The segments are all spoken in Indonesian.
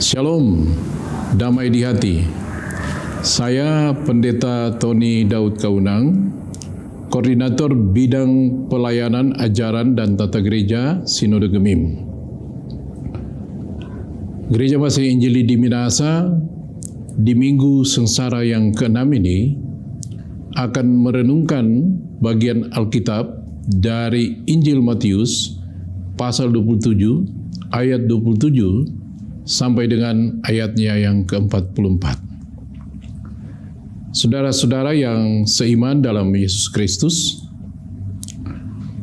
Shalom, damai di hati. Saya Pendeta Tony Daud Kaunang, Koordinator Bidang Pelayanan Ajaran dan Tata Gereja Sinode Gemim. Gereja Masih Injili di Minahasa di Minggu Sengsara yang ke-6 ini akan merenungkan bagian Alkitab dari Injil Matius pasal 27 ayat 27 sampai dengan ayatnya yang ke-44. Saudara-saudara yang seiman dalam Yesus Kristus,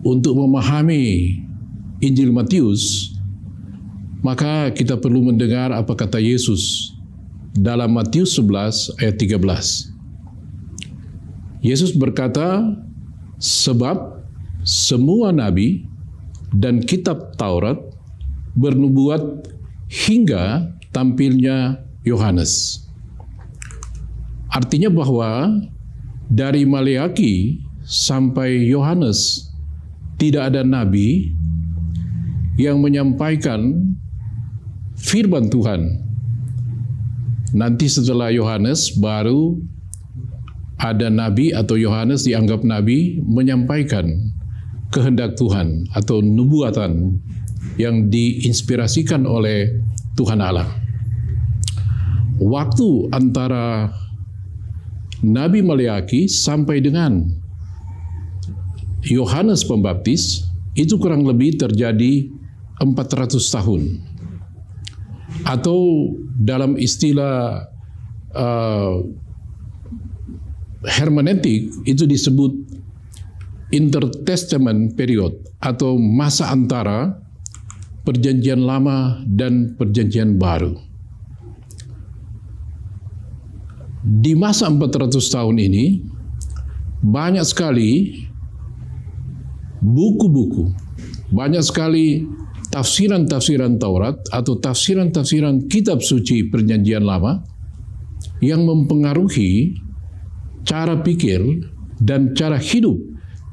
untuk memahami Injil Matius, maka kita perlu mendengar apa kata Yesus dalam Matius 11 ayat 13. Yesus berkata, "Sebab semua nabi dan kitab Taurat bernubuat hingga tampilnya Yohanes." Artinya bahwa dari Maleaki sampai Yohanes tidak ada nabi yang menyampaikan firman Tuhan. Nanti setelah Yohanes baru ada nabi atau Yohanes dianggap nabi menyampaikan kehendak Tuhan atau nubuatan yang diinspirasikan oleh Tuhan Allah. Waktu antara Nabi Maleaki sampai dengan Yohanes Pembaptis itu kurang lebih terjadi 400 tahun. Atau dalam istilah hermeneutik itu disebut intertestament period atau masa antara Perjanjian Lama dan Perjanjian Baru. Di masa 400 tahun ini, banyak sekali buku-buku, banyak sekali tafsiran-tafsiran Taurat atau tafsiran-tafsiran kitab suci Perjanjian Lama yang mempengaruhi cara pikir dan cara hidup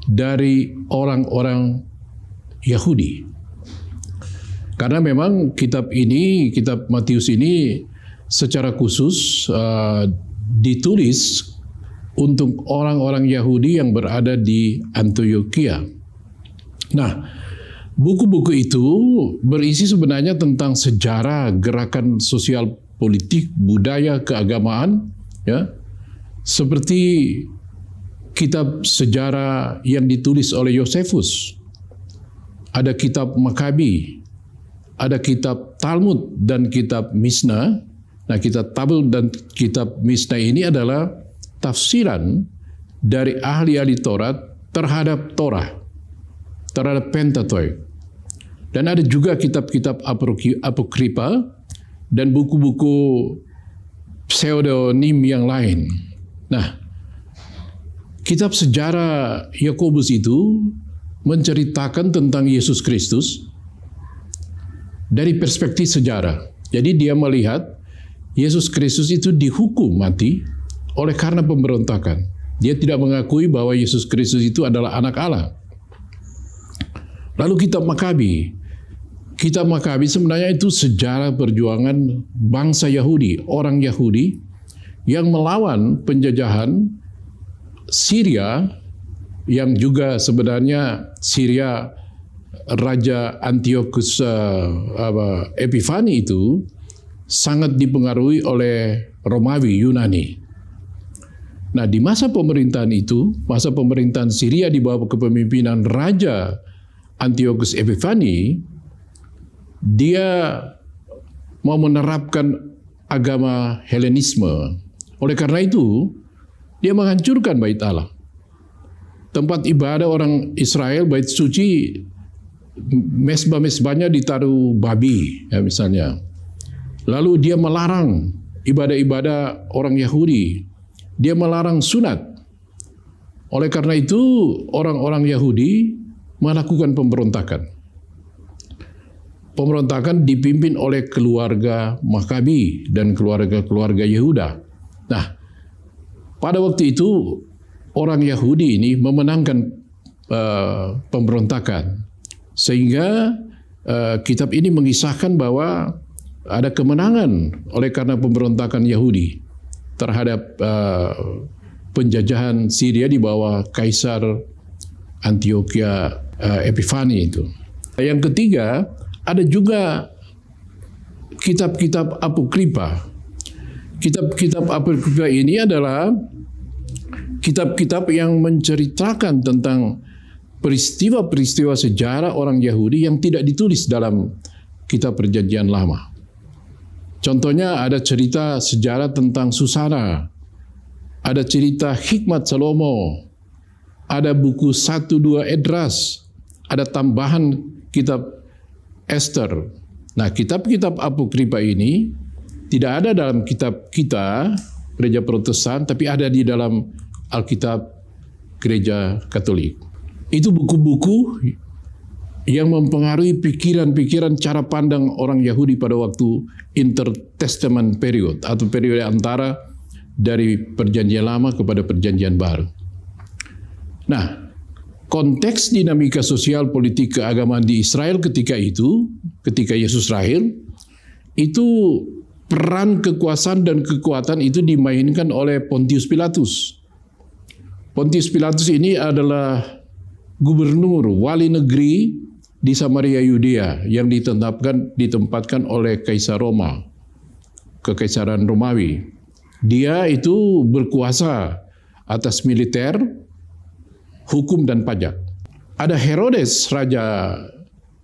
dari orang-orang Yahudi. Karena memang kitab Matius ini secara khusus ditulis untuk orang-orang Yahudi yang berada di Antioquia. Nah, buku-buku itu berisi sebenarnya tentang sejarah gerakan sosial politik, budaya, keagamaan, ya, seperti kitab sejarah yang ditulis oleh Yosefus, ada kitab Makabi, ada kitab Talmud dan kitab Misna. Nah, kitab Talmud dan kitab Misna ini adalah tafsiran dari ahli-ahli Taurat terhadap Torah, terhadap Pentateuch. Dan ada juga kitab-kitab apokripa dan buku-buku pseudonim yang lain. Nah, kitab sejarah Yakobus itu menceritakan tentang Yesus Kristus dari perspektif sejarah. Jadi dia melihat Yesus Kristus itu dihukum mati oleh karena pemberontakan. Dia tidak mengakui bahwa Yesus Kristus itu adalah anak Allah. Lalu kitab Makabi. Kitab Makabi sebenarnya itu sejarah perjuangan bangsa Yahudi, orang Yahudi yang melawan penjajahan Syria, yang juga sebenarnya Syria Raja Antiochus Epifani itu sangat dipengaruhi oleh Romawi, Yunani. Nah, di masa pemerintahan itu, masa pemerintahan Syria di bawah kepemimpinan Raja Antiochus Epifani, dia mau menerapkan agama Helenisme. Oleh karena itu, dia menghancurkan bait Allah. Tempat ibadah orang Israel, bait suci, mesbah-mesbahnya ditaruh babi, ya misalnya. Lalu dia melarang ibadah-ibadah orang Yahudi. Dia melarang sunat. Oleh karena itu, orang-orang Yahudi melakukan pemberontakan. Pemberontakan dipimpin oleh keluarga Makabi dan keluarga-keluarga Yehuda. Nah, pada waktu itu, orang Yahudi ini memenangkan pemberontakan. Sehingga kitab ini mengisahkan bahwa ada kemenangan oleh karena pemberontakan Yahudi terhadap penjajahan Syria di bawah Kaisar Antiochia Epifani itu. Yang ketiga, ada juga kitab-kitab apokrifa. Kitab-kitab apokrifa ini adalah kitab-kitab yang menceritakan tentang peristiwa-peristiwa sejarah orang Yahudi yang tidak ditulis dalam kitab Perjanjian Lama. Contohnya ada cerita sejarah tentang Susana, ada cerita Hikmat Salomo, ada buku 1-2 Esdras, ada tambahan kitab Esther. Nah, kitab-kitab apokrifa ini tidak ada dalam kitab kita, Gereja Protestan, tapi ada di dalam Alkitab Gereja Katolik. Itu buku-buku yang mempengaruhi pikiran-pikiran cara pandang orang Yahudi pada waktu intertestament period atau periode antara dari Perjanjian Lama kepada Perjanjian Baru. Nah, konteks dinamika sosial politik keagamaan di Israel ketika itu, ketika Yesus lahir, itu peran kekuasaan dan kekuatan itu dimainkan oleh Pontius Pilatus. Pontius Pilatus ini adalah gubernur, wali negeri di Samaria Yudea yang ditempatkan oleh Kaisar Roma, Kekaisaran Romawi. Dia itu berkuasa atas militer, hukum dan pajak. Ada Herodes, raja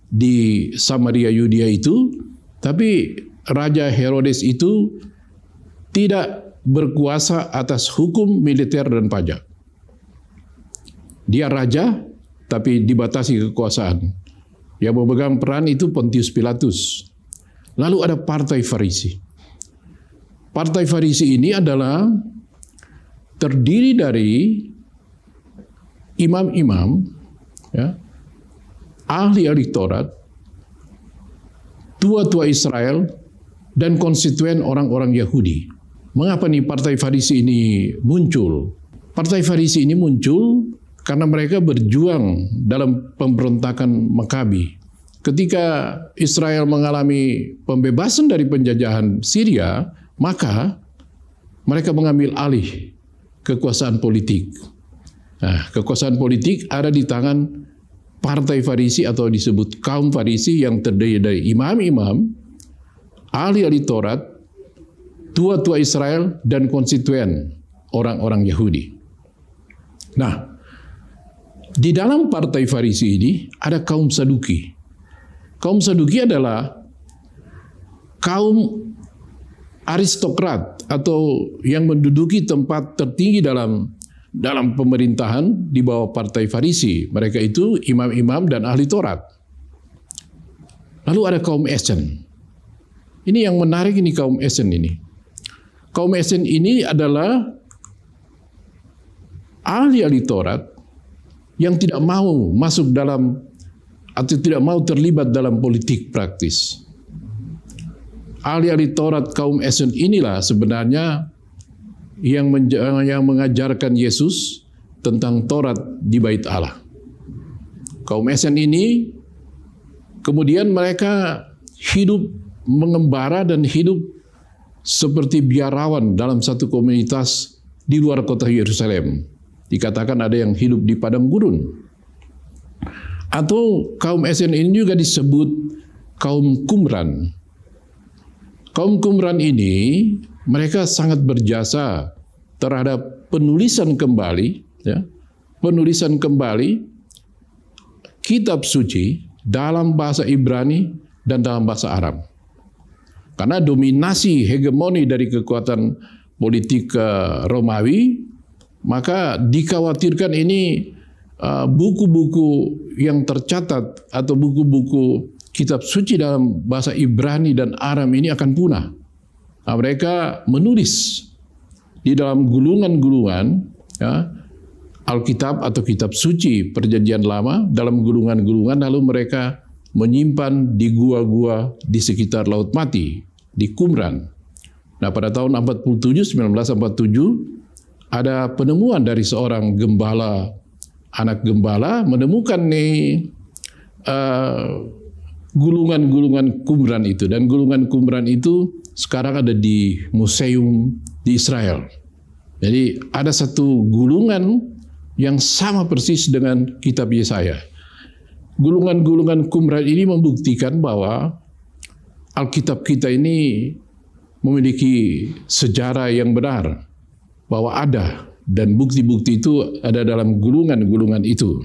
di Samaria Yudea itu, tapi Raja Herodes itu tidak berkuasa atas hukum, militer dan pajak. Dia raja, tapi dibatasi kekuasaan. Yang memegang peran itu Pontius Pilatus. Lalu ada Partai Farisi. Partai Farisi ini adalah terdiri dari imam-imam, ya, ahli-ahli Taurat, tua-tua Israel, dan konstituen orang-orang Yahudi. Mengapa nih Partai Farisi ini muncul? Partai Farisi ini muncul karena mereka berjuang dalam pemberontakan Makabi. Ketika Israel mengalami pembebasan dari penjajahan Syria, maka mereka mengambil alih kekuasaan politik. Nah, kekuasaan politik ada di tangan Partai Farisi atau disebut kaum Farisi yang terdiri dari imam-imam, ahli-ahli Taurat, tua-tua Israel, dan konstituen orang-orang Yahudi. Nah, di dalam Partai Farisi ini ada kaum Saduki. Kaum Saduki adalah kaum aristokrat atau yang menduduki tempat tertinggi dalam pemerintahan di bawah Partai Farisi. Mereka itu imam-imam dan ahli Taurat. Lalu ada kaum Esen. Ini yang menarik ini kaum Esen ini. Kaum Esen ini adalah ahli-ahli Taurat yang tidak mau masuk dalam atau tidak mau terlibat dalam politik praktis. Ahli-ahli Taurat kaum Esen inilah sebenarnya yang mengajarkan Yesus tentang Taurat di Bait Allah. Kaum Esen ini kemudian mereka hidup mengembara dan hidup seperti biarawan dalam satu komunitas di luar kota Yerusalem. Dikatakan ada yang hidup di padang gurun. Atau kaum Esen ini juga disebut kaum Qumran. Kaum Qumran ini mereka sangat berjasa terhadap penulisan kembali, ya, penulisan kembali kitab suci dalam bahasa Ibrani dan dalam bahasa Arab. Karena dominasi hegemoni dari kekuatan politik Romawi, maka dikhawatirkan ini buku-buku yang tercatat atau buku-buku kitab suci dalam bahasa Ibrani dan Aram ini akan punah. Nah, mereka menulis di dalam gulungan-gulungan, ya, Alkitab atau kitab suci Perjanjian Lama dalam gulungan-gulungan, lalu mereka menyimpan di gua-gua di sekitar Laut Mati, di Qumran. Nah, pada tahun 1947, ada penemuan dari seorang gembala, anak gembala, menemukan nih gulungan-gulungan Qumran itu. Dan gulungan Qumran itu sekarang ada di museum di Israel. Jadi ada satu gulungan yang sama persis dengan kitab Yesaya. Gulungan-gulungan Qumran ini membuktikan bahwa Alkitab kita ini memiliki sejarah yang benar, bahwa ada, dan bukti-bukti itu ada dalam gulungan-gulungan itu,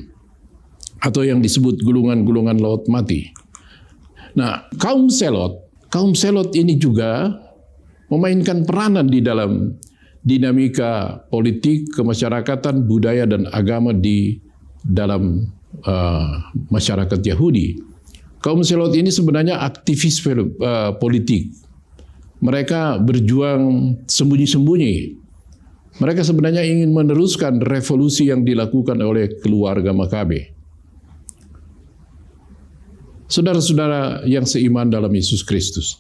atau yang disebut gulungan-gulungan laut mati. Nah, kaum Selot ini juga memainkan peranan di dalam dinamika politik, kemasyarakatan, budaya, dan agama di dalam masyarakat Yahudi. Kaum Selot ini sebenarnya aktivis politik. Mereka berjuang sembunyi-sembunyi. Mereka sebenarnya ingin meneruskan revolusi yang dilakukan oleh keluarga Makabe. Saudara-saudara yang seiman dalam Yesus Kristus,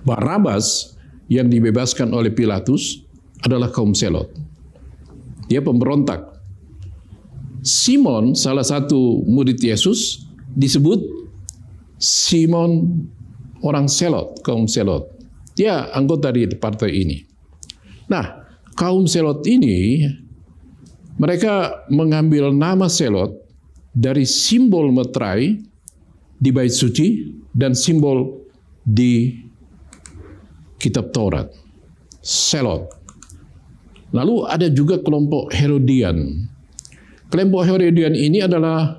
Barabas yang dibebaskan oleh Pilatus adalah kaum Selot. Dia pemberontak. Simon, salah satu murid Yesus, disebut Simon orang Selot, kaum Selot. Dia anggota di partai ini. Nah, kaum Selot ini, mereka mengambil nama Selot dari simbol meterai di Bait Suci dan simbol di Kitab Taurat. Selot. Lalu ada juga kelompok Herodian. Kelompok Herodian ini adalah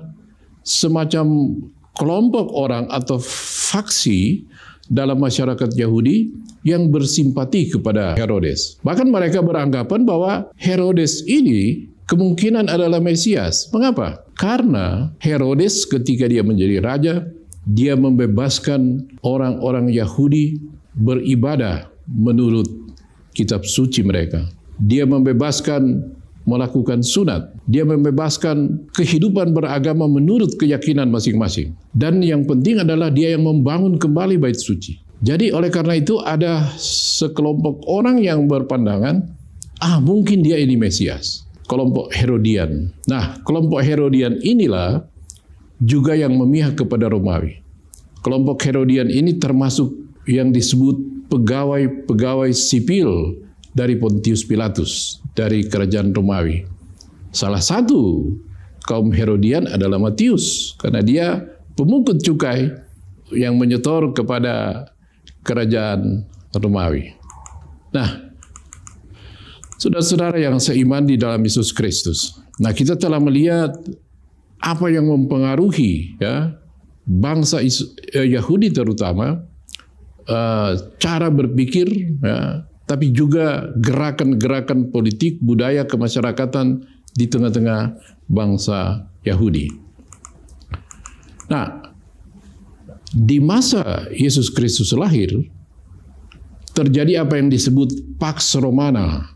semacam kelompok orang atau faksi dalam masyarakat Yahudi yang bersimpati kepada Herodes. Bahkan mereka beranggapan bahwa Herodes ini kemungkinan adalah Mesias. Mengapa? Karena Herodes ketika dia menjadi raja, dia membebaskan orang-orang Yahudi beribadah menurut kitab suci mereka. Dia membebaskan melakukan sunat. Dia membebaskan kehidupan beragama menurut keyakinan masing-masing. Dan yang penting adalah dia yang membangun kembali bait suci. Jadi oleh karena itu ada sekelompok orang yang berpandangan, mungkin dia ini Mesias. Kelompok Herodian. Nah, kelompok Herodian inilah juga yang memihak kepada Romawi. Kelompok Herodian ini termasuk yang disebut pegawai-pegawai sipil dari Pontius Pilatus, dari kerajaan Romawi. Salah satu kaum Herodian adalah Matius, karena dia pemungut cukai yang menyetor kepada kerajaan Romawi. Nah, saudara-saudara yang seiman di dalam Yesus Kristus. Nah, kita telah melihat apa yang mempengaruhi bangsa Yahudi terutama, cara berpikir, tapi juga gerakan-gerakan politik, budaya, kemasyarakatan di tengah-tengah bangsa Yahudi. Nah, di masa Yesus Kristus lahir, terjadi apa yang disebut Pax Romana.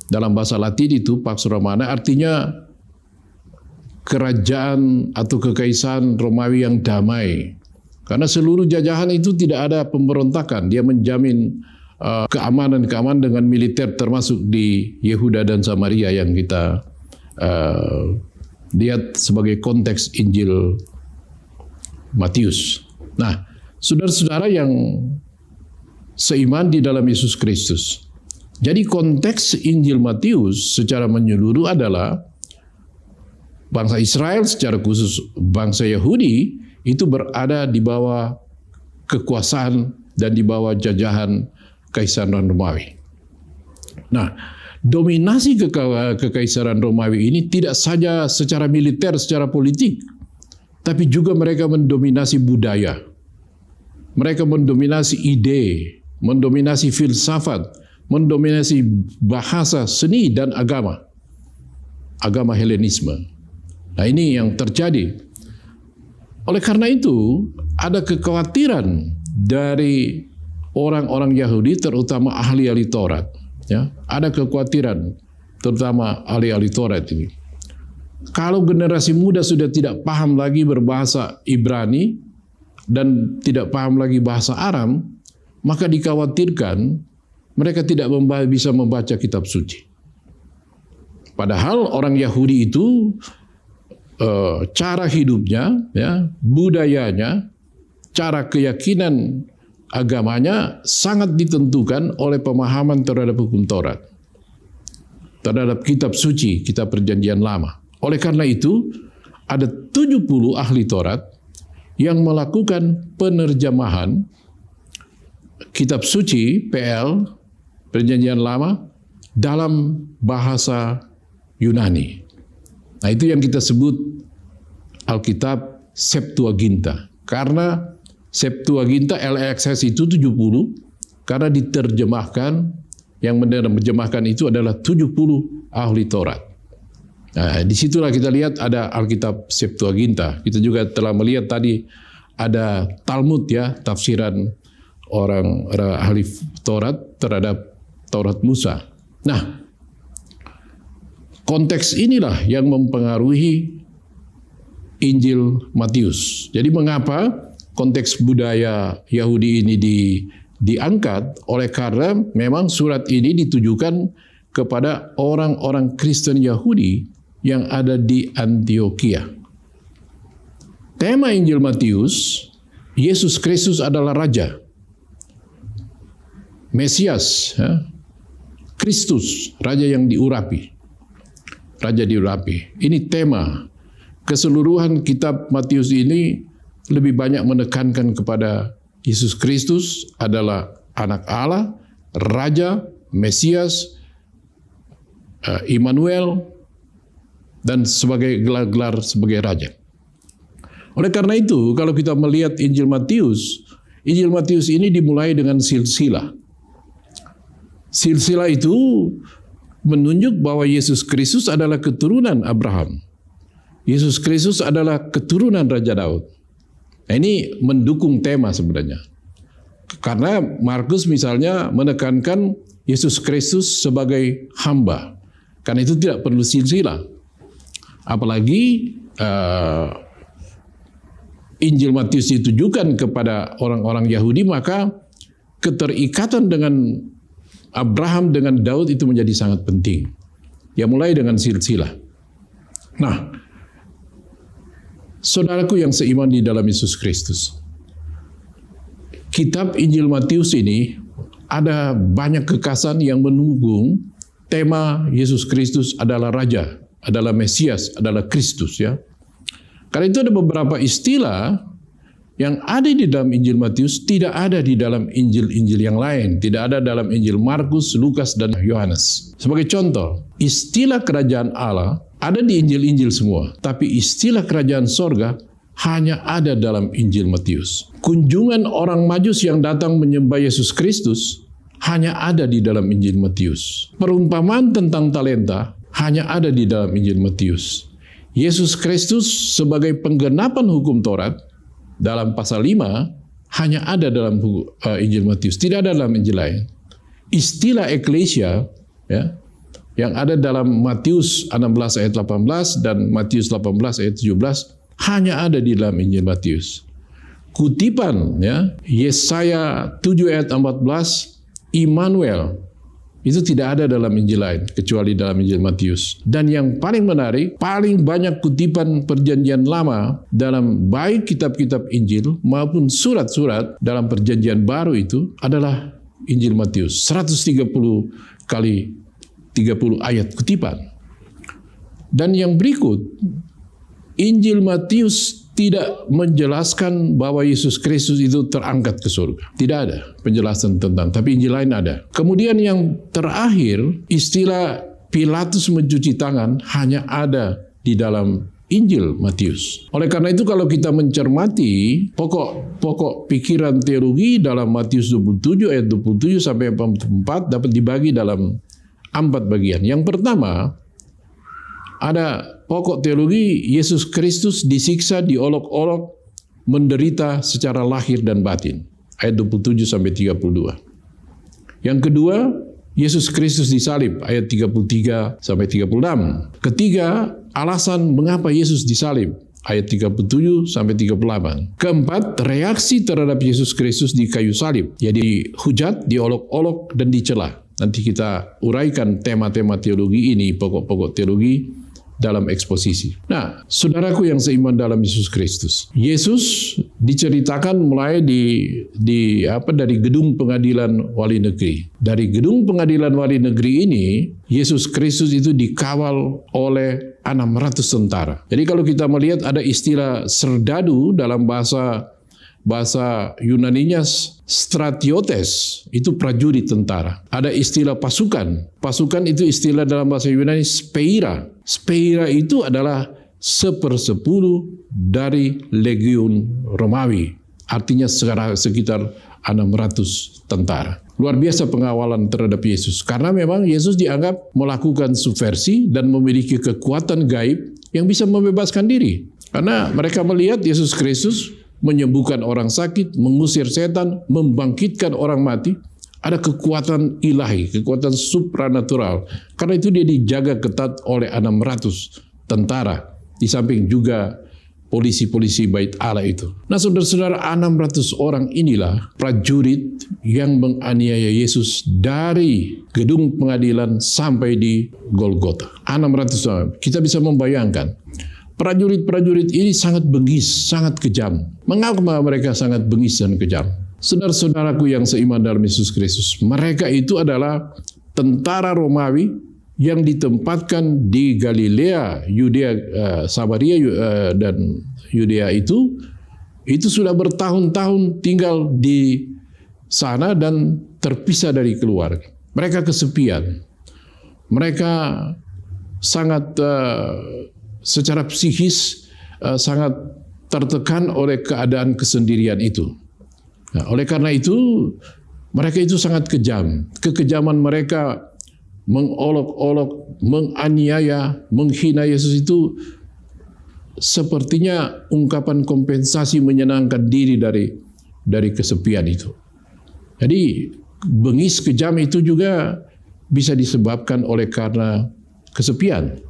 Dalam bahasa Latin itu, Pax Romana artinya kerajaan atau kekaisaran Romawi yang damai. Karena seluruh jajahan itu tidak ada pemberontakan. Dia menjamin keamanan dengan militer, termasuk di Yehuda dan Samaria yang kita lihat sebagai konteks Injil Matius. Nah, saudara-saudara yang seiman di dalam Yesus Kristus. Jadi konteks Injil Matius secara menyeluruh adalah bangsa Israel, secara khusus bangsa Yahudi, itu berada di bawah kekuasaan dan di bawah jajahan Kekaisaran Romawi. Nah, dominasi Kekaisaran Romawi ini tidak saja secara militer, secara politik, tapi juga mereka mendominasi budaya. Mereka mendominasi ide, mendominasi filsafat, mendominasi bahasa, seni, dan agama. Agama Helenisme. Nah, ini yang terjadi. Oleh karena itu, ada kekhawatiran dari orang-orang Yahudi, terutama ahli-ahli Taurat. Ya, ada kekhawatiran, terutama ahli-ahli Taurat ini. Kalau generasi muda sudah tidak paham lagi berbahasa Ibrani dan tidak paham lagi bahasa Aram, maka dikhawatirkan mereka tidak bisa membaca kitab suci. Padahal orang Yahudi itu cara hidupnya, ya, budayanya, cara keyakinan agamanya sangat ditentukan oleh pemahaman terhadap hukum Taurat, terhadap kitab suci, kitab perjanjian lama. Oleh karena itu, ada 70 ahli Taurat yang melakukan penerjemahan kitab suci PL, perjanjian lama, dalam bahasa Yunani. Nah, itu yang kita sebut Alkitab Septuaginta. Karena Septuaginta LXS itu 70, karena diterjemahkan, yang menerjemahkan itu adalah 70 ahli Taurat. Nah, disitulah kita lihat ada Alkitab Septuaginta. Kita juga telah melihat tadi ada Talmud, ya, tafsiran orang ahli Taurat terhadap Taurat Musa. Nah, konteks inilah yang mempengaruhi Injil Matius. Jadi mengapa konteks budaya Yahudi ini diangkat? Oleh karena memang surat ini ditujukan kepada orang-orang Kristen Yahudi yang ada di Antioquia. Tema Injil Matius, Yesus Kristus adalah Raja, Mesias, ya? Kristus, Raja yang diurapi. Raja diurapi. Ini tema. Keseluruhan kitab Matius ini lebih banyak menekankan kepada Yesus Kristus adalah anak Allah, Raja, Mesias, Immanuel, dan sebagai gelar-gelar sebagai Raja. Oleh karena itu, kalau kita melihat Injil Matius ini dimulai dengan silsilah. Silsilah itu menunjuk bahwa Yesus Kristus adalah keturunan Abraham. Yesus Kristus adalah keturunan Raja Daud. Nah, ini mendukung tema sebenarnya. Karena Markus misalnya menekankan Yesus Kristus sebagai hamba. Karena itu tidak perlu silsilah. Apalagi Injil Matius ditujukan kepada orang-orang Yahudi, maka keterikatan dengan Abraham dengan Daud itu menjadi sangat penting. Ya, mulai dengan silsilah. Nah, saudaraku yang seiman di dalam Yesus Kristus, kitab Injil Matius ini ada banyak kekasan yang mendukung tema Yesus Kristus adalah Raja, adalah Mesias, adalah Kristus, ya. Karena itu ada beberapa istilah yang ada di dalam Injil Matius tidak ada di dalam Injil-Injil yang lain, tidak ada dalam Injil Markus, Lukas, dan Yohanes. Sebagai contoh, istilah kerajaan Allah ada di Injil-Injil semua, tapi istilah kerajaan sorga hanya ada dalam Injil Matius. Kunjungan orang Majus yang datang menyembah Yesus Kristus hanya ada di dalam Injil Matius. Perumpamaan tentang talenta hanya ada di dalam Injil Matius. Yesus Kristus sebagai penggenapan hukum Taurat dalam pasal 5 hanya ada dalam Injil Matius, tidak ada dalam Injil lain. Istilah eklesia, ya, yang ada dalam Matius 16 ayat 18 dan Matius 18 ayat 17 hanya ada di dalam Injil Matius. Kutipan, ya, Yesaya 7 ayat 14, Immanuel, itu tidak ada dalam Injil lain kecuali dalam Injil Matius. Dan yang paling menarik, paling banyak kutipan perjanjian lama dalam baik kitab-kitab Injil maupun surat-surat dalam perjanjian baru itu adalah Injil Matius. 130 kali 30 ayat kutipan. Dan yang berikut, Injil Matius tidak menjelaskan bahwa Yesus Kristus itu terangkat ke surga. Tidak ada penjelasan tentang, tapi Injil lain ada. Kemudian yang terakhir, istilah Pilatus mencuci tangan hanya ada di dalam Injil Matius. Oleh karena itu kalau kita mencermati pokok pikiran teologi dalam Matius 27 ayat 27 sampai 44 dapat dibagi dalam 4 bagian. Yang pertama, ada pokok teologi Yesus Kristus disiksa, diolok-olok, menderita secara lahir dan batin. Ayat 27 sampai 32. Yang kedua, Yesus Kristus disalib. Ayat 33 sampai 36. Ketiga, alasan mengapa Yesus disalib. Ayat 37 sampai 38. Keempat, reaksi terhadap Yesus Kristus di kayu salib. Ya, dihujat, diolok-olok, dan dicela. Nanti kita uraikan tema-tema teologi ini, pokok-pokok teologi dalam eksposisi. Nah, saudaraku yang seiman dalam Yesus Kristus, Yesus diceritakan mulai dari gedung pengadilan wali negeri. Dari gedung pengadilan wali negeri ini, Yesus Kristus itu dikawal oleh 600 tentara. Jadi kalau kita melihat ada istilah serdadu dalam bahasa Yunaninya stratiotes, itu prajurit tentara. Ada istilah pasukan. Pasukan itu istilah dalam bahasa Yunani speira. Speira itu adalah 1/10 dari legiun Romawi. Artinya sekitar 600 tentara. Luar biasa pengawalan terhadap Yesus. Karena memang Yesus dianggap melakukan subversi dan memiliki kekuatan gaib yang bisa membebaskan diri. Karena mereka melihat Yesus Kristus menyembuhkan orang sakit, mengusir setan, membangkitkan orang mati. Ada kekuatan ilahi, kekuatan supranatural. Karena itu dia dijaga ketat oleh 600 tentara. Di samping juga polisi-polisi bait Allah itu. Nah saudara-saudara, 600 orang inilah prajurit yang menganiaya Yesus dari gedung pengadilan sampai di Golgota. 600 orang. Kita bisa membayangkan. Prajurit-prajurit ini sangat bengis, sangat kejam. Mengapa mereka sangat bengis dan kejam? Saudara-saudaraku yang seiman dalam Yesus Kristus, mereka itu adalah tentara Romawi yang ditempatkan di Galilea, Yudea, Samaria dan Yudea itu sudah bertahun-tahun tinggal di sana dan terpisah dari keluarga. Mereka kesepian. Mereka sangat secara psikis sangat tertekan oleh keadaan kesendirian itu. Nah, oleh karena itu, mereka itu sangat kejam. Kekejaman mereka mengolok-olok, menganiaya, menghina Yesus itu sepertinya ungkapan kompensasi menyenangkan diri dari kesepian itu. Jadi, bengis kejam itu juga bisa disebabkan oleh karena kesepian.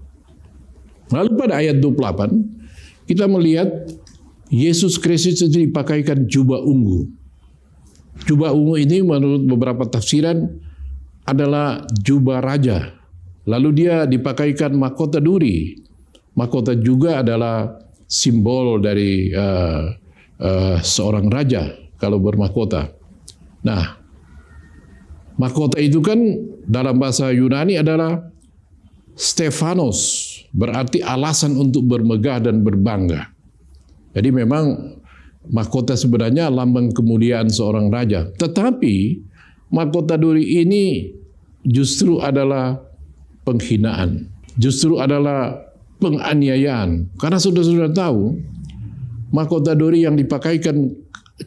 Lalu pada ayat 28, kita melihat Yesus Kristus itu dipakaikan jubah ungu. Jubah ungu ini menurut beberapa tafsiran adalah jubah raja. Lalu dia dipakaikan mahkota duri. Mahkota juga adalah simbol dari seorang raja kalau bermahkota. Nah, mahkota itu kan dalam bahasa Yunani adalah Stephanos, berarti alasan untuk bermegah dan berbangga. Jadi memang mahkota sebenarnya lambang kemuliaan seorang raja. Tetapi mahkota duri ini justru adalah penghinaan. Justru adalah penganiayaan. Karena saudara-saudara tahu, mahkota duri yang dipakaikan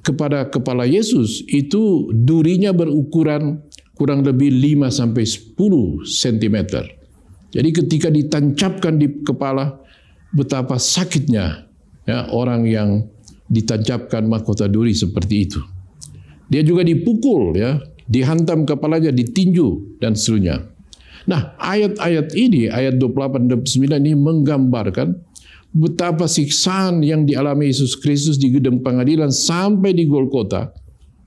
kepada kepala Yesus itu durinya berukuran kurang lebih 5-10 cm. Jadi ketika ditancapkan di kepala, betapa sakitnya ya, orang yang ditancapkan mahkota duri seperti itu. Dia juga dipukul, ya, dihantam kepalanya, ditinju, dan seterusnya. Nah, ayat-ayat ini, ayat 28 dan 29 ini menggambarkan betapa siksaan yang dialami Yesus Kristus di gedung pengadilan sampai di Golgota,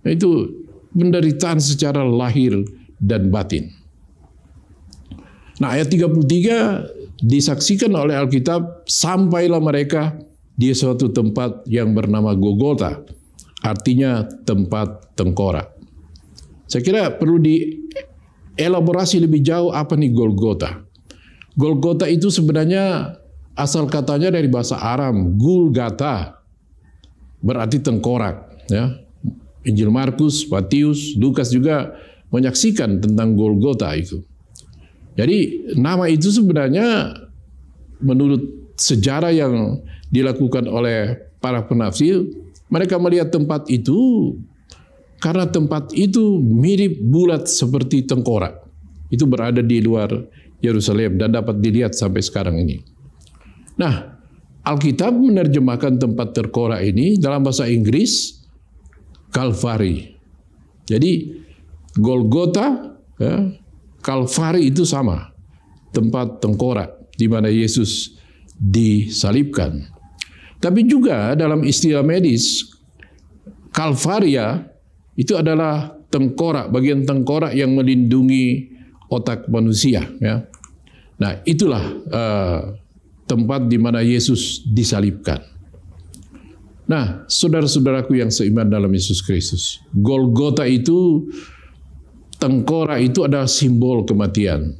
itu penderitaan secara lahir dan batin. Nah, ayat 33 disaksikan oleh Alkitab, sampailah mereka di suatu tempat yang bernama Golgota, artinya tempat tengkorak. Saya kira perlu dielaborasi lebih jauh apa nih Golgota. Golgota itu sebenarnya asal katanya dari bahasa Aram, Gulgata, berarti tengkorak. Ya. Injil Markus, Matius, Lukas juga menyaksikan tentang Golgota itu. Jadi nama itu sebenarnya menurut sejarah yang dilakukan oleh para penafsir, mereka melihat tempat itu karena tempat itu mirip bulat seperti tengkorak. Itu berada di luar Yerusalem dan dapat dilihat sampai sekarang ini. Nah, Alkitab menerjemahkan tempat tengkorak ini dalam bahasa Inggris Calvary. Jadi Golgota, ya, Kalvari itu sama, tempat tengkorak di mana Yesus disalibkan. Tapi juga dalam istilah medis, Kalvaria itu adalah tengkorak, bagian tengkorak yang melindungi otak manusia. Ya. Nah, itulah tempat di mana Yesus disalibkan. Nah, saudara-saudaraku yang seiman dalam Yesus Kristus, Golgota itu, tengkorak itu adalah simbol kematian.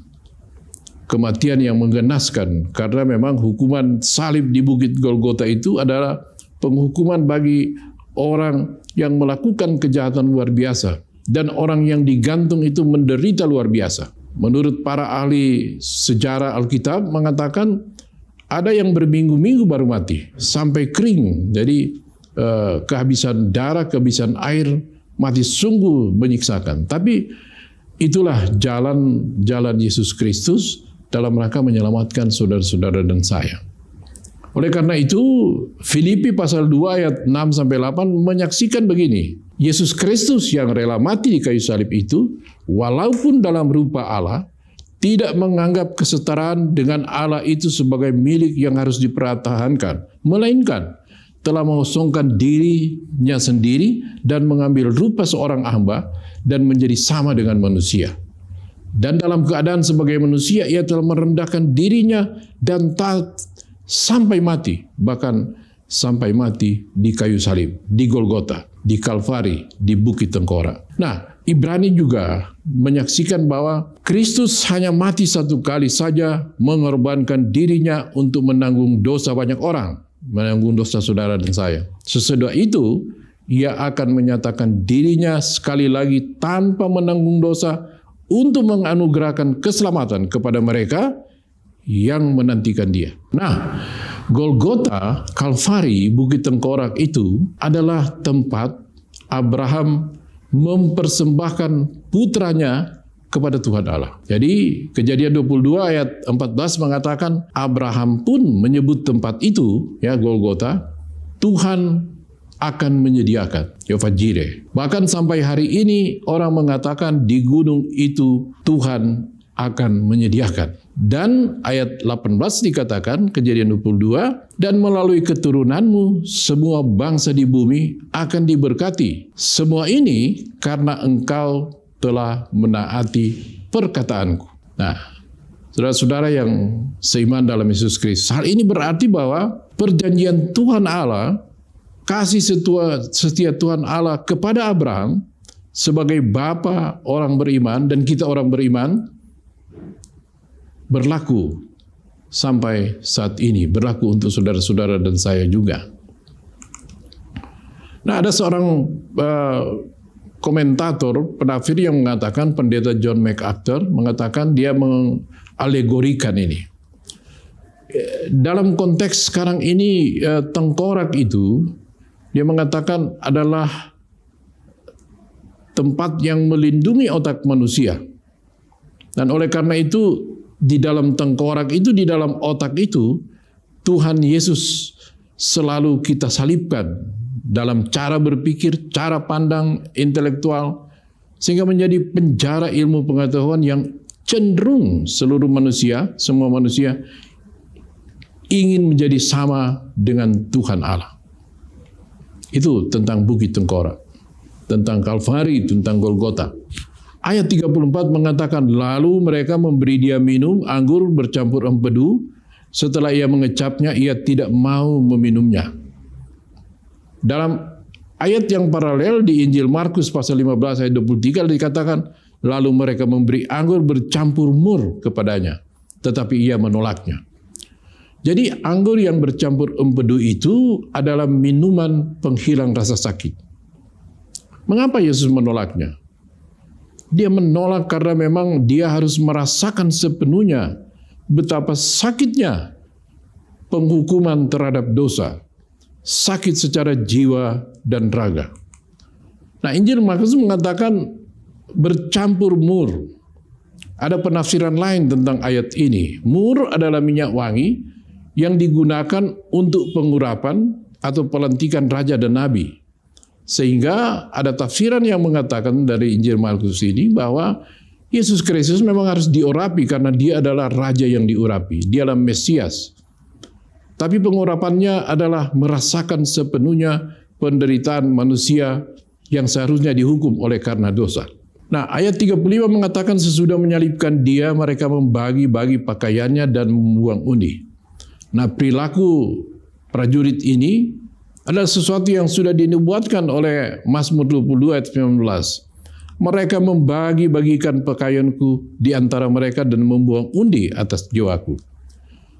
Kematian yang menggenaskan, karena memang hukuman salib di Bukit Golgota itu adalah penghukuman bagi orang yang melakukan kejahatan luar biasa. Dan orang yang digantung itu menderita luar biasa. Menurut para ahli sejarah Alkitab mengatakan ada yang berminggu-minggu baru mati, sampai kering. Jadi kehabisan darah, kehabisan air, mati sungguh menyiksakan. Tapi itulah jalan Yesus Kristus dalam rangka menyelamatkan saudara-saudara dan saya. Oleh karena itu, Filipi pasal 2 ayat 6-8 menyaksikan begini. Yesus Kristus yang rela mati di kayu salib itu, walaupun dalam rupa Allah, tidak menganggap kesetaraan dengan Allah itu sebagai milik yang harus dipertahankan, melainkan telah mengosongkan dirinya sendiri dan mengambil rupa seorang hamba dan menjadi sama dengan manusia. Dan dalam keadaan sebagai manusia, ia telah merendahkan dirinya dan taat sampai mati, bahkan sampai mati di kayu salib, di Golgota, di Kalvari, di Bukit Tengkorak. Nah, Ibrani juga menyaksikan bahwa Kristus hanya mati satu kali saja, mengorbankan dirinya untuk menanggung dosa banyak orang, menanggung dosa saudara dan saya. Sesudah itu, ia akan menyatakan dirinya sekali lagi tanpa menanggung dosa untuk menganugerahkan keselamatan kepada mereka yang menantikan dia. Nah, Golgota, Kalvari, Bukit Tengkorak itu adalah tempat Abraham mempersembahkan putranya kepada Tuhan Allah. Jadi Kejadian 22 ayat 14 mengatakan Abraham pun menyebut tempat itu, ya Golgota, Tuhan akan menyediakan, Yehovah Jireh. Bahkan sampai hari ini orang mengatakan di gunung itu Tuhan akan menyediakan. Dan ayat 18 dikatakan, Kejadian 22, dan melalui keturunanmu semua bangsa di bumi akan diberkati. Semua ini karena engkau telah menaati perkataanku. Nah, saudara-saudara yang seiman dalam Yesus Kristus, hal ini berarti bahwa perjanjian Tuhan Allah, kasih setia Tuhan Allah kepada Abraham sebagai bapa orang beriman dan kita orang beriman, berlaku sampai saat ini, berlaku untuk saudara-saudara dan saya juga. Nah, ada seorang komentator, penafsir yang mengatakan, Pendeta John MacArthur mengatakan dia mengalegorikan ini. Dalam konteks sekarang ini, tengkorak itu, dia mengatakan adalah tempat yang melindungi otak manusia. Dan oleh karena itu, di dalam tengkorak itu, di dalam otak itu, Tuhan Yesus selalu kita salibkan dalam cara berpikir, cara pandang intelektual, sehingga menjadi penjara ilmu pengetahuan yang cenderung seluruh manusia, semua manusia, ingin menjadi sama dengan Tuhan Allah. Itu tentang Bukit Tengkorak, tentang Kalvari, tentang Golgota. Ayat 34 mengatakan, lalu mereka memberi dia minum anggur bercampur empedu. Setelah ia mengecapnya, ia tidak mau meminumnya. Dalam ayat yang paralel di Injil Markus pasal 15 ayat 23 dikatakan, lalu mereka memberi anggur bercampur mur kepadanya, tetapi ia menolaknya. Jadi anggur yang bercampur empedu itu adalah minuman penghilang rasa sakit. Mengapa Yesus menolaknya? Dia menolak karena memang dia harus merasakan sepenuhnya betapa sakitnya penghukuman terhadap dosa, sakit secara jiwa dan raga. Nah, Injil Markus mengatakan bercampur mur. Ada penafsiran lain tentang ayat ini. Mur adalah minyak wangi yang digunakan untuk pengurapan atau pelantikan raja dan nabi. Sehingga ada tafsiran yang mengatakan dari Injil Markus ini bahwa Yesus Kristus memang harus diurapi karena dia adalah raja yang diurapi. Dia adalah Mesias. Tapi pengurapannya adalah merasakan sepenuhnya penderitaan manusia yang seharusnya dihukum oleh karena dosa. Nah, ayat 35 mengatakan sesudah menyalibkan dia, mereka membagi-bagi pakaiannya dan membuang undi. Nah, perilaku prajurit ini adalah sesuatu yang sudah dinubuatkan oleh Mazmur 22 ayat 19. Mereka membagi-bagikan pakaianku di antara mereka dan membuang undi atas jiwaku.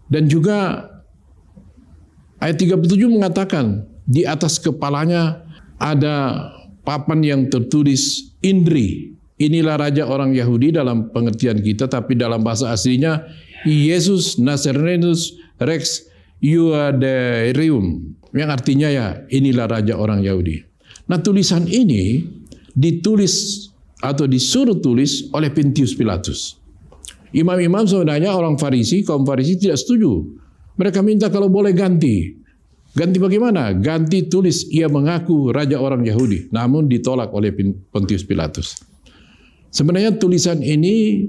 Dan juga ayat 37 mengatakan di atas kepalanya ada papan yang tertulis Indri. Inilah raja orang Yahudi dalam pengertian kita, tapi dalam bahasa aslinya Yesus Nazarenus Rex Iudaireum, yang artinya ya inilah raja orang Yahudi. Nah, tulisan ini ditulis atau disuruh tulis oleh Pontius Pilatus. Imam-imam sebenarnya orang Farisi, kaum Farisi tidak setuju. Mereka minta kalau boleh ganti. Ganti bagaimana? Ganti tulis ia mengaku raja orang Yahudi. Namun ditolak oleh Pontius Pilatus. Sebenarnya tulisan ini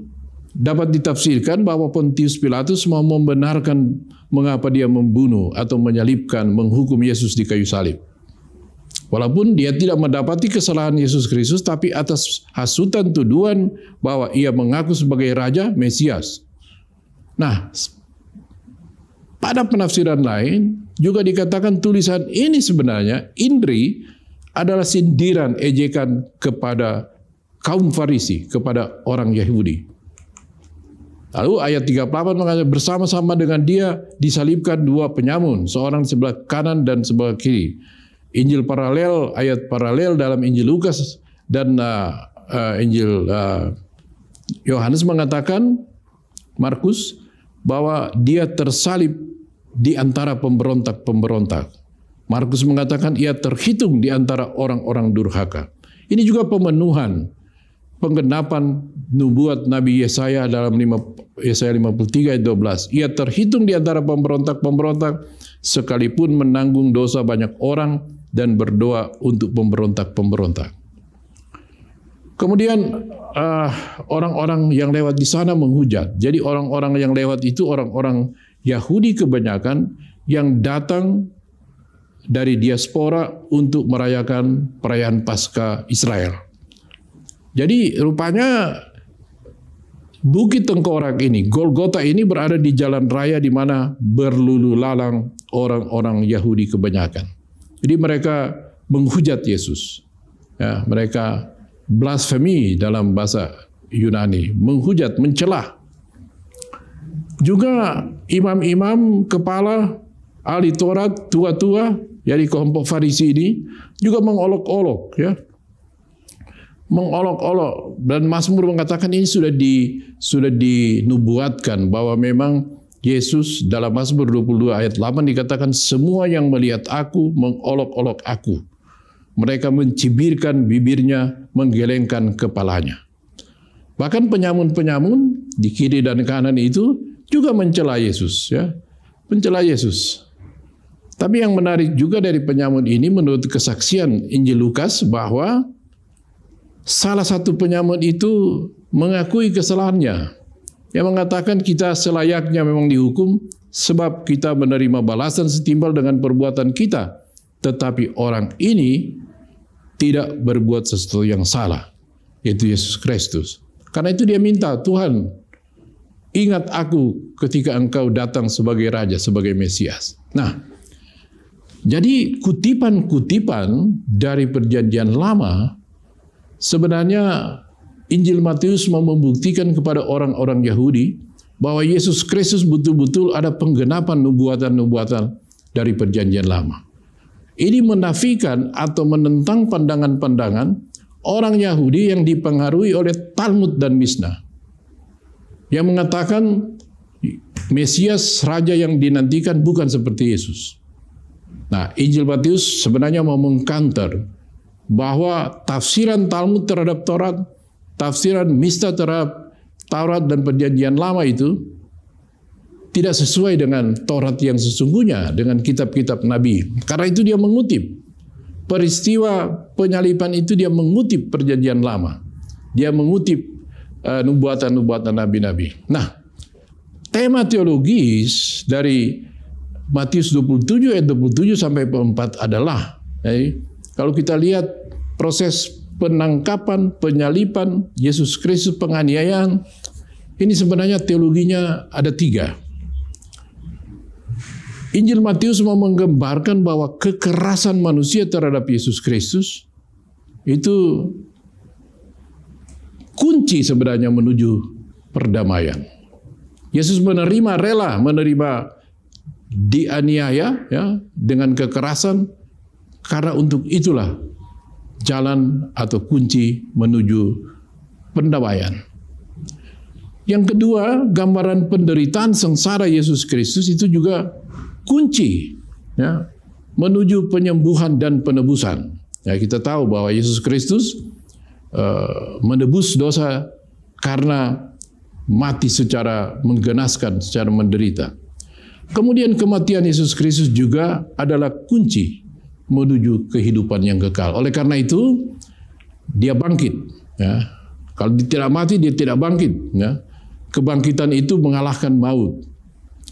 dapat ditafsirkan bahwa Pontius Pilatus mau membenarkan mengapa dia membunuh atau menyalibkan, menghukum Yesus di kayu salib. Walaupun dia tidak mendapati kesalahan Yesus Kristus, tapi atas hasutan tuduhan bahwa ia mengaku sebagai Raja Mesias. Nah, pada penafsiran lain juga dikatakan tulisan ini sebenarnya Indri adalah sindiran, ejekan kepada kaum Farisi, kepada orang Yahudi. Lalu ayat 38 mengatakan bersama-sama dengan dia disalibkan dua penyamun, seorang di sebelah kanan dan sebelah kiri. Injil paralel, ayat paralel dalam Injil Lukas dan Injil Yohanes mengatakan, Markus, bahwa dia tersalib di antara pemberontak-pemberontak. Markus mengatakan ia terhitung di antara orang-orang durhaka. Ini juga pemenuhan, penggenapan nubuat Nabi Yesaya dalam Yesaya 53 ayat 12. Ia terhitung di antara pemberontak-pemberontak sekalipun menanggung dosa banyak orang dan berdoa untuk pemberontak-pemberontak. Kemudian orang-orang yang lewat di sana menghujat. Jadi orang-orang yang lewat itu orang-orang Yahudi kebanyakan yang datang dari diaspora untuk merayakan perayaan Paskah Israel. Jadi rupanya Bukit Tengkorak ini, Golgota ini berada di jalan raya di mana berlulu lalang orang-orang Yahudi kebanyakan. Jadi mereka menghujat Yesus. Ya, mereka blasfemi dalam bahasa Yunani, menghujat, mencelah. Juga imam-imam, kepala, ahli Taurat, tua-tua, dari kelompok Farisi ini juga mengolok-olok, ya. Mengolok-olok, dan Mazmur mengatakan ini sudah dinubuatkan bahwa memang Yesus dalam Mazmur 22 ayat 8 dikatakan semua yang melihat aku mengolok-olok aku. Mereka mencibirkan bibirnya, menggelengkan kepalanya. Bahkan penyamun-penyamun di kiri dan kanan itu juga mencela Yesus, ya. Mencela Yesus. Tapi yang menarik juga dari penyamun ini menurut kesaksian Injil Lukas bahwa salah satu penyamun itu mengakui kesalahannya. Yang mengatakan kita selayaknya memang dihukum sebab kita menerima balasan setimpal dengan perbuatan kita. Tetapi orang ini tidak berbuat sesuatu yang salah, yaitu Yesus Kristus. Karena itu dia minta, Tuhan, ingat aku ketika engkau datang sebagai Raja, sebagai Mesias. Nah, jadi kutipan-kutipan dari Perjanjian Lama sebenarnya Injil Matius mau membuktikan kepada orang-orang Yahudi bahwa Yesus Kristus betul-betul ada penggenapan nubuatan-nubuatan dari Perjanjian Lama. Ini menafikan atau menentang pandangan-pandangan orang Yahudi yang dipengaruhi oleh Talmud dan Mishnah, yang mengatakan Mesias, Raja yang dinantikan bukan seperti Yesus. Nah, Injil Matius sebenarnya mau mengkanter bahwa tafsiran Talmud terhadap Taurat, tafsiran Mishnah terhadap Taurat dan Perjanjian Lama itu tidak sesuai dengan Taurat yang sesungguhnya, dengan kitab-kitab Nabi. Karena itu dia mengutip peristiwa penyaliban itu, dia mengutip Perjanjian Lama. Dia mengutip nubuatan-nubuatan Nabi-Nabi. Nah, tema teologis dari Matius 27 ayat 27 sampai 4 adalah, kalau kita lihat proses penangkapan, penyaliban Yesus Kristus, penganiayaan, ini sebenarnya teologinya ada 3. Injil Matius mau menggambarkan bahwa kekerasan manusia terhadap Yesus Kristus itu kunci sebenarnya menuju perdamaian. Yesus rela menerima dianiaya ya, dengan kekerasan, karena untuk itulah jalan atau kunci menuju pendamaian. Yang kedua, gambaran penderitaan sengsara Yesus Kristus itu juga kunci ya, menuju penyembuhan dan penebusan. Ya, kita tahu bahwa Yesus Kristus menebus dosa karena mati secara menggenaskan, secara menderita. Kemudian kematian Yesus Kristus juga adalah kunci menuju kehidupan yang kekal. Oleh karena itu, dia bangkit. Ya. Kalau dia tidak mati, dia tidak bangkit. Ya. Kebangkitan itu mengalahkan maut.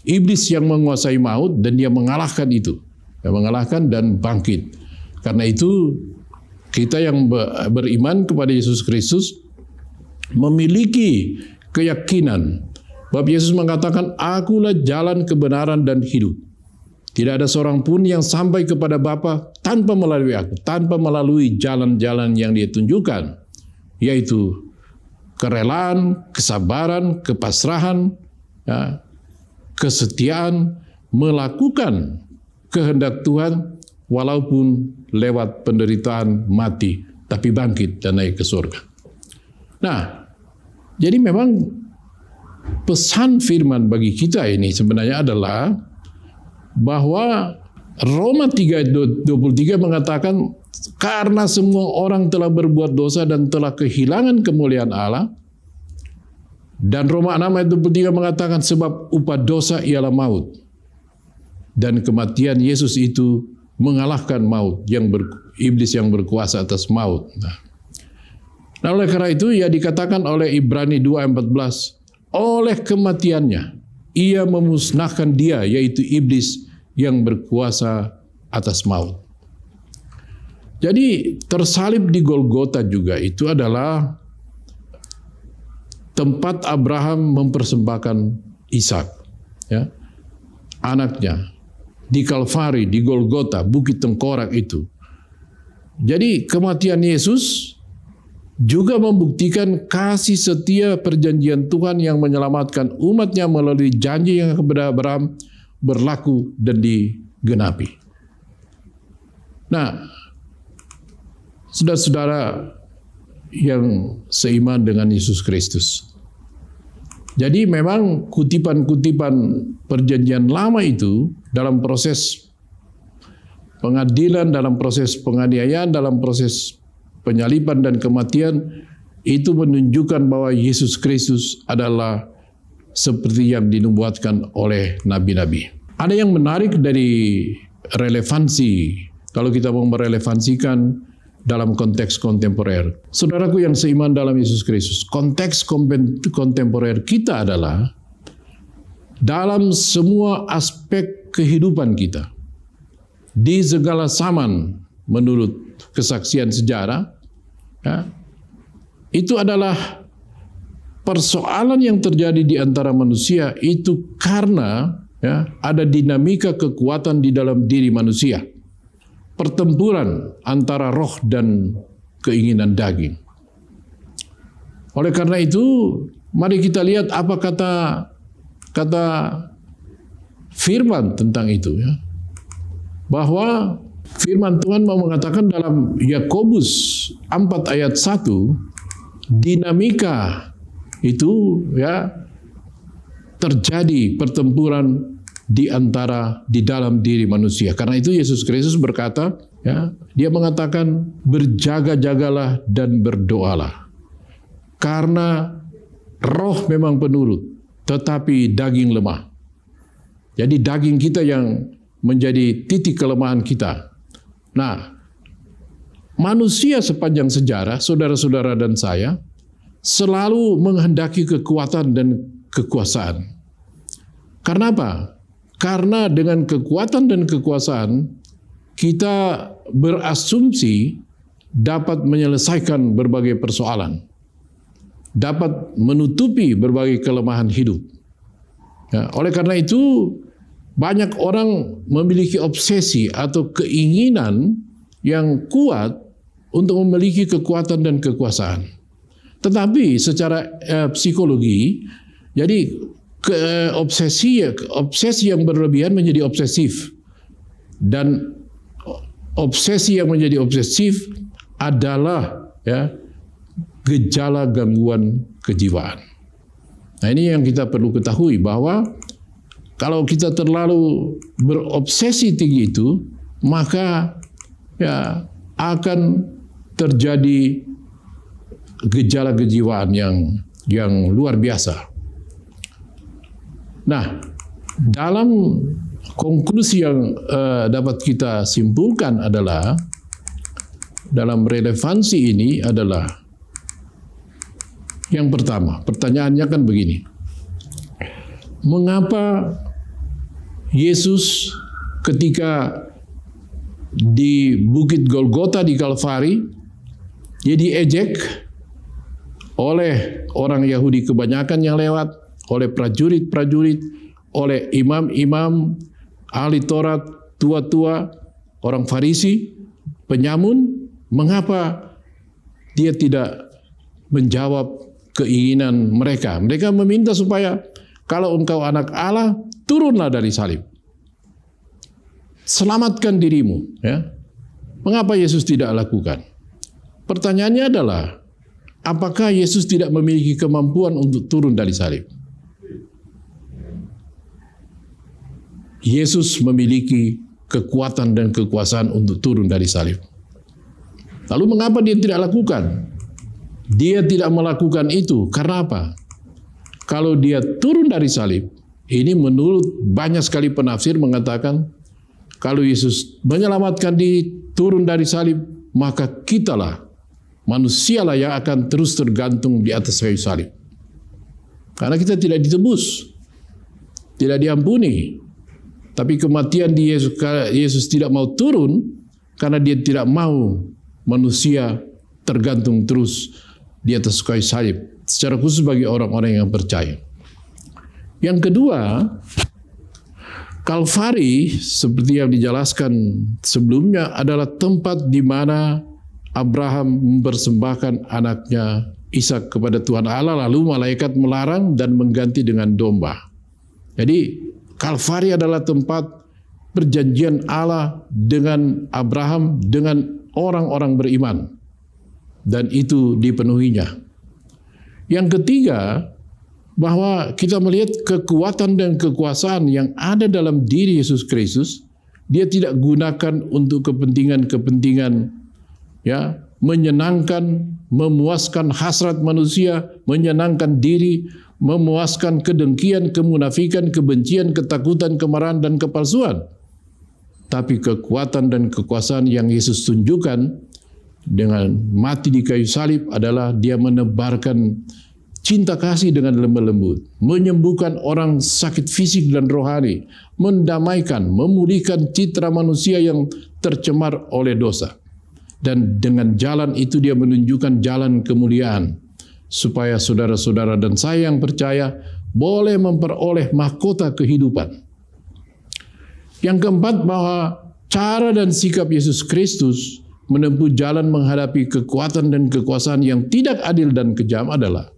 Iblis yang menguasai maut dan dia mengalahkan itu. Dia mengalahkan dan bangkit. Karena itu, kita yang beriman kepada Yesus Kristus memiliki keyakinan bahwa Yesus mengatakan, "Akulah jalan, kebenaran, dan hidup. Tidak ada seorang pun yang sampai kepada Bapa tanpa melalui aku, tanpa melalui jalan-jalan yang dia tunjukkan, yaitu kerelaan, kesabaran, kepasrahan, ya, kesetiaan, melakukan kehendak Tuhan, walaupun lewat penderitaan, mati, tapi bangkit dan naik ke surga." Nah, jadi memang pesan firman bagi kita ini sebenarnya adalah bahwa Roma 3:23 mengatakan, karena semua orang telah berbuat dosa dan telah kehilangan kemuliaan Allah. Dan Roma 6:23 mengatakan, sebab upah dosa ialah maut. Dan kematian Yesus itu mengalahkan maut, iblis yang berkuasa atas maut. Nah, oleh karena itu ya dikatakan oleh Ibrani 2:14, oleh kematiannya ia memusnahkan dia, yaitu iblis yang berkuasa atas maut. Jadi tersalib di Golgota juga itu adalah tempat Abraham mempersembahkan Ishak, ya, anaknya, di Kalvari, di Golgota, Bukit Tengkorak itu. Jadi kematian Yesus juga membuktikan kasih setia perjanjian Tuhan yang menyelamatkan umatnya melalui janji yang kepada Abraham berlaku dan digenapi. Nah, saudara-saudara yang seiman dengan Yesus Kristus. Jadi memang kutipan-kutipan perjanjian lama itu dalam proses pengadilan, dalam proses penganiayaan, dalam proses penyaliban dan kematian itu menunjukkan bahwa Yesus Kristus adalah seperti yang dinubuatkan oleh nabi-nabi. Ada yang menarik dari relevansi, kalau kita mau merelevansikan dalam konteks kontemporer. Saudaraku yang seiman dalam Yesus Kristus, konteks kontemporer kita adalah dalam semua aspek kehidupan kita, di segala zaman menurut kesaksian sejarah, ya, itu adalah persoalan yang terjadi di antara manusia itu karena ya, ada dinamika kekuatan di dalam diri manusia. Pertempuran antara roh dan keinginan daging. Oleh karena itu, mari kita lihat apa kata firman tentang itu, ya. Bahwa firman Tuhan mau mengatakan dalam Yakobus 4 ayat 1, dinamika itu ya terjadi pertempuran di dalam diri manusia. Karena itu Yesus Kristus berkata, ya, dia mengatakan berjaga-jagalah dan berdoalah. Karena roh memang penurut, tetapi daging lemah. Jadi daging kita yang menjadi titik kelemahan kita. Nah, manusia sepanjang sejarah, saudara-saudara dan saya, selalu menghendaki kekuatan dan kekuasaan. Karena apa? Karena dengan kekuatan dan kekuasaan, kita berasumsi dapat menyelesaikan berbagai persoalan, dapat menutupi berbagai kelemahan hidup. Ya, oleh karena itu, banyak orang memiliki obsesi atau keinginan yang kuat untuk memiliki kekuatan dan kekuasaan. Tetapi secara psikologi, jadi obsesi yang berlebihan menjadi obsesif, dan obsesi yang menjadi obsesif adalah gejala gangguan kejiwaan. Nah, ini yang kita perlu ketahui, bahwa kalau kita terlalu berobsesi tinggi itu, maka akan terjadi gejala kejiwaan yang luar biasa. Nah, dalam konklusi yang dapat kita simpulkan adalah, dalam relevansi ini adalah, yang pertama, pertanyaannya kan begini: mengapa Yesus ketika di Bukit Golgota di Kalvari, dia diejek oleh orang Yahudi kebanyakan yang lewat, oleh prajurit-prajurit, oleh imam-imam, ahli Taurat, tua-tua, orang Farisi, penyamun? Mengapa dia tidak menjawab keinginan mereka? Mereka meminta supaya, kalau engkau anak Allah, turunlah dari salib, selamatkan dirimu. Mengapa Yesus tidak lakukan? Pertanyaannya adalah, apakah Yesus tidak memiliki kemampuan untuk turun dari salib? Yesus memiliki kekuatan dan kekuasaan untuk turun dari salib. Lalu mengapa dia tidak lakukan? Dia tidak melakukan itu karena apa? Kalau dia turun dari salib, ini menurut banyak sekali penafsir mengatakan, kalau Yesus menyelamatkan diri turun dari salib, maka kitalah, manusialah yang akan terus tergantung di atas kayu salib. Karena kita tidak ditebus, tidak diampuni. Tapi kematian di Yesus tidak mau turun karena dia tidak mau manusia tergantung terus di atas kayu salib, secara khusus bagi orang-orang yang percaya. Yang kedua, Kalvari, seperti yang dijelaskan sebelumnya, adalah tempat di mana Abraham mempersembahkan anaknya Ishak kepada Tuhan Allah, lalu malaikat melarang dan mengganti dengan domba. Jadi Kalvari adalah tempat perjanjian Allah dengan Abraham, dengan orang-orang beriman, dan itu dipenuhinya. Yang ketiga, bahwa kita melihat kekuatan dan kekuasaan yang ada dalam diri Yesus Kristus, dia tidak gunakan untuk kepentingan-kepentingan menyenangkan, memuaskan hasrat manusia, menyenangkan diri, memuaskan kedengkian, kemunafikan, kebencian, ketakutan, kemarahan, dan kepalsuan. Tapi kekuatan dan kekuasaan yang Yesus tunjukkan dengan mati di kayu salib adalah dia menebarkan cinta kasih dengan lemah lembut, menyembuhkan orang sakit fisik dan rohani, mendamaikan, memulihkan citra manusia yang tercemar oleh dosa. Dan dengan jalan itu dia menunjukkan jalan kemuliaan, supaya saudara-saudara dan saya yang percaya boleh memperoleh mahkota kehidupan. Yang keempat, bahwa cara dan sikap Yesus Kristus menempuh jalan menghadapi kekuatan dan kekuasaan yang tidak adil dan kejam adalah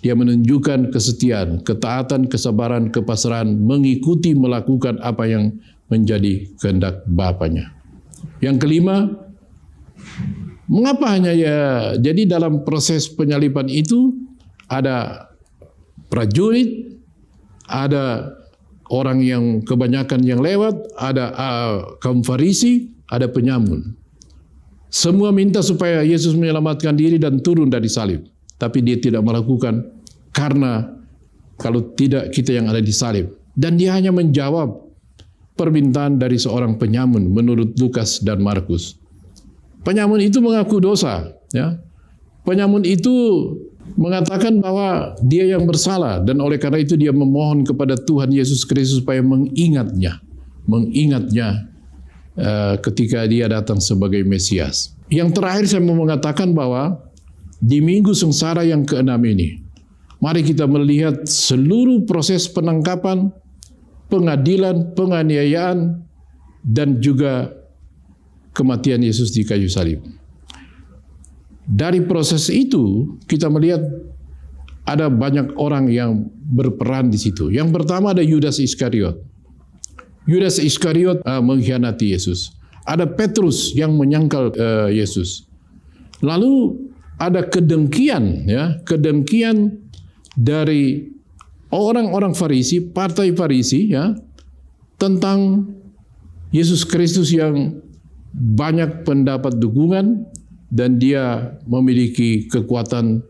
dia menunjukkan kesetiaan, ketaatan, kesabaran, kepasrahan, mengikuti, melakukan apa yang menjadi kehendak Bapanya. Yang kelima, mengapa hanya jadi dalam proses penyaliban itu ada prajurit, ada orang yang kebanyakan yang lewat, ada kaum Farisi, ada penyamun. Semua minta supaya Yesus menyelamatkan diri dan turun dari salib. Tapi dia tidak melakukan, karena kalau tidak kita yang ada di salib. Dan dia hanya menjawab permintaan dari seorang penyamun menurut Lukas dan Markus. Penyamun itu mengaku dosa. Penyamun itu mengatakan bahwa dia yang bersalah, dan oleh karena itu dia memohon kepada Tuhan Yesus Kristus supaya mengingatnya ketika dia datang sebagai Mesias. Yang terakhir saya mau mengatakan bahwa di minggu sengsara yang ke-6 ini, mari kita melihat seluruh proses penangkapan, pengadilan, penganiayaan, dan juga kematian Yesus di kayu salib. Dari proses itu kita melihat ada banyak orang yang berperan di situ. Yang pertama ada Yudas Iskariot. Yudas Iskariot mengkhianati Yesus. Ada Petrus yang menyangkal Yesus. Lalu ada kedengkian, ya, kedengkian dari orang-orang Farisi, partai Farisi, ya, tentang Yesus Kristus yang banyak pendapat dukungan dan dia memiliki kekuatan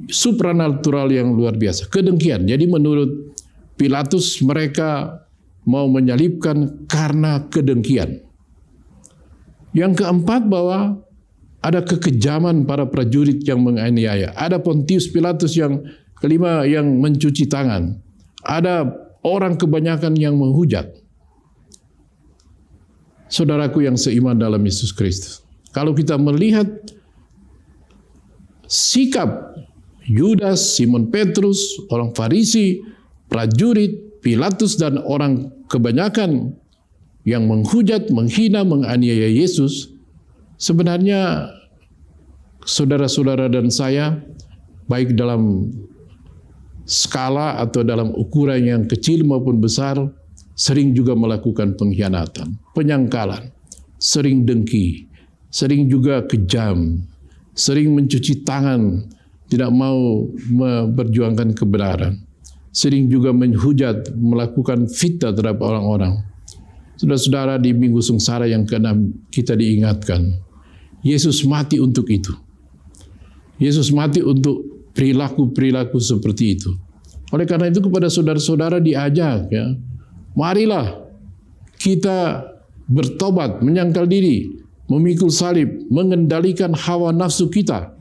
supranatural yang luar biasa. Kedengkian. Jadi menurut Pilatus mereka mau menyalibkan karena kedengkian. Yang keempat bahwa ada kekejaman para prajurit yang menganiaya. Ada Pontius Pilatus yang kelima yang mencuci tangan. Ada orang kebanyakan yang menghujat. Saudaraku yang seiman dalam Yesus Kristus. Kalau kita melihat sikap Yudas, Simon Petrus, orang Farisi, prajurit, Pilatus, dan orang kebanyakan yang menghujat, menghina, menganiaya Yesus, sebenarnya saudara-saudara dan saya, baik dalam skala atau dalam ukuran yang kecil maupun besar, sering juga melakukan pengkhianatan, penyangkalan, sering dengki, sering juga kejam, sering mencuci tangan, tidak mau memperjuangkan kebenaran, sering juga menghujat, melakukan fitnah terhadap orang-orang. Saudara-saudara, di Minggu Sengsara yang ke-6 kita diingatkan, Yesus mati untuk itu. Yesus mati untuk perilaku-perilaku seperti itu. Oleh karena itu kepada saudara-saudara diajak, ya, marilah kita bertobat, menyangkal diri, memikul salib, mengendalikan hawa nafsu kita,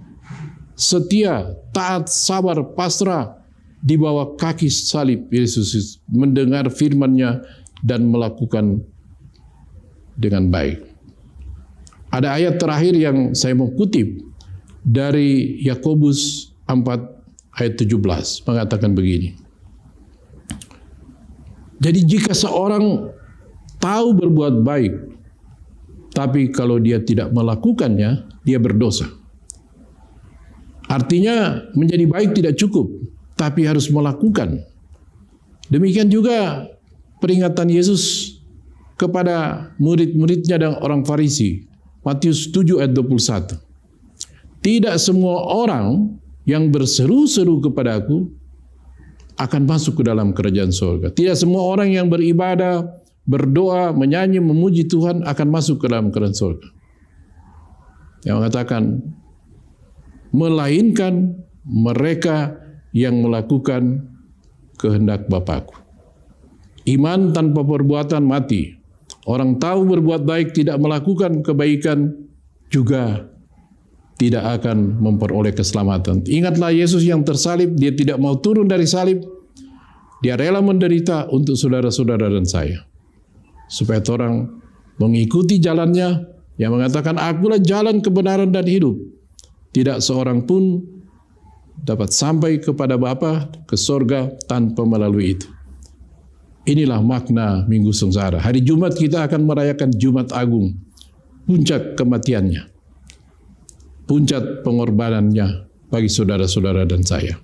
setia, taat, sabar, pasrah di bawah kaki salib Yesus, mendengar firman-Nya dan melakukan dengan baik. Ada ayat terakhir yang saya mau kutip dari Yakobus 4 ayat 17 mengatakan begini. Jadi jika seorang tahu berbuat baik, tapi kalau dia tidak melakukannya, dia berdosa. Artinya menjadi baik tidak cukup, tapi harus melakukan. Demikian juga peringatan Yesus kepada murid-muridnya dan orang Farisi. Matius 7 ayat 21. Tidak semua orang yang berseru-seru kepadaku akan masuk ke dalam kerajaan surga. Tidak semua orang yang beribadah, berdoa, menyanyi, memuji Tuhan akan masuk ke dalam kerajaan surga. Yang mengatakan, melainkan mereka yang melakukan kehendak Bapakku. Iman tanpa perbuatan mati. Orang tahu berbuat baik tidak melakukan kebaikan juga tidak akan memperoleh keselamatan. Ingatlah Yesus yang tersalib, dia tidak mau turun dari salib. Dia rela menderita untuk saudara-saudara dan saya. Supaya orang mengikuti jalannya yang mengatakan, akulah jalan kebenaran dan hidup. Tidak seorang pun dapat sampai kepada Bapa, ke sorga tanpa melalui itu. Inilah makna Minggu Sengsara. Hari Jumat kita akan merayakan Jumat Agung, puncak kematiannya, puncak pengorbanannya bagi saudara-saudara dan saya.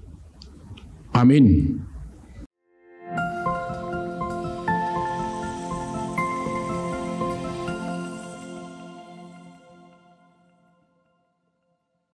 Amin.